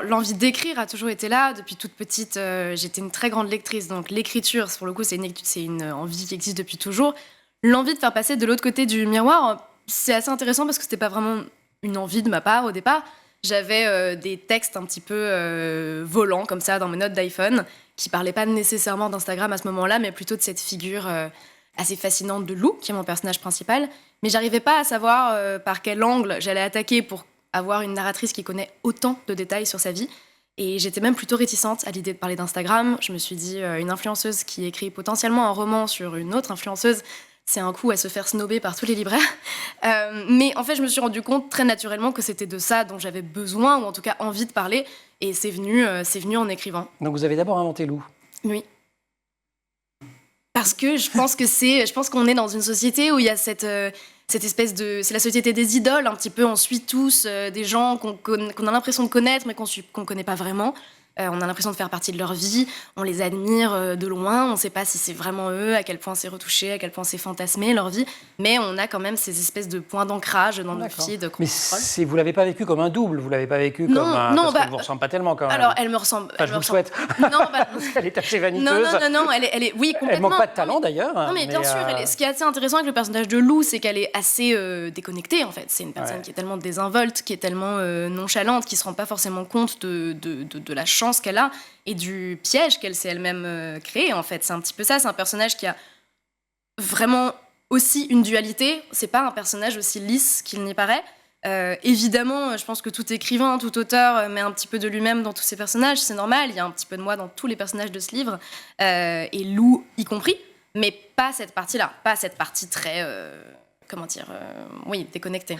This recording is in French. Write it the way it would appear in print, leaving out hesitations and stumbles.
l'envie d'écrire a toujours été là. Depuis toute petite, j'étais une très grande lectrice. Donc l'écriture, pour le coup, c'est une envie qui existe depuis toujours. L'envie de faire passer de l'autre côté du miroir, c'est assez intéressant parce que c'était pas vraiment une envie de ma part au départ. J'avais des textes un petit peu volants comme ça dans mes notes d'iPhone qui parlaient pas nécessairement d'Instagram à ce moment-là, mais plutôt de cette figure assez fascinante de Lou, qui est mon personnage principal. Mais j'arrivais pas à savoir par quel angle j'allais attaquer pour avoir une narratrice qui connaît autant de détails sur sa vie. Et j'étais même plutôt réticente à l'idée de parler d'Instagram. Je me suis dit, une influenceuse qui écrit potentiellement un roman sur une autre influenceuse, c'est un coup à se faire snober par tous les libraires. Mais en fait, je me suis rendu compte très naturellement que c'était de ça dont j'avais besoin, ou en tout cas envie de parler. Et c'est venu en écrivant. Donc vous avez d'abord inventé Lou. Oui. Parce que je pense qu'on est dans une société où il y a cette espèce de... C'est la société des idoles, un petit peu. On suit tous des gens qu'on a l'impression de connaître, mais qu'on connaît pas vraiment. On a l'impression de faire partie de leur vie. On les admire de loin. On sait pas si c'est vraiment eux, à quel point c'est retouché, à quel point c'est fantasmé, leur vie. Mais on a quand même ces espèces de points d'ancrage dans nos vies, de Mais vous l'avez pas vécu comme un double, vous l'avez pas vécu comme un... Non, parce qu'elle vous ressemble pas tellement quand même. Alors, elle me ressemble... Enfin, je vous le souhaite. Non, parce qu'elle est assez vaniteuse. Non, elle est... Oui, complètement. Elle manque pas de talent, d'ailleurs. Non, mais bien sûr, ce qui est assez intéressant avec le personnage de Lou, c'est qu'elle est assez déconnectée, en fait. C'est une personne qui est tellement désinvolte, qui est tellement nonchalante, qui se rend pas forcément compte de la chance qu'elle a et du piège qu'elle s'est elle-même créé, en fait. C'est un petit peu ça, c'est un personnage qui a vraiment aussi une dualité. C'est pas un personnage aussi lisse qu'il n'y paraît. Évidemment, je pense que tout écrivain, tout auteur met un petit peu de lui-même dans tous ses personnages, c'est normal, il y a un petit peu de moi dans tous les personnages de ce livre, et Lou y compris, mais pas cette partie-là, pas cette partie très, déconnectée.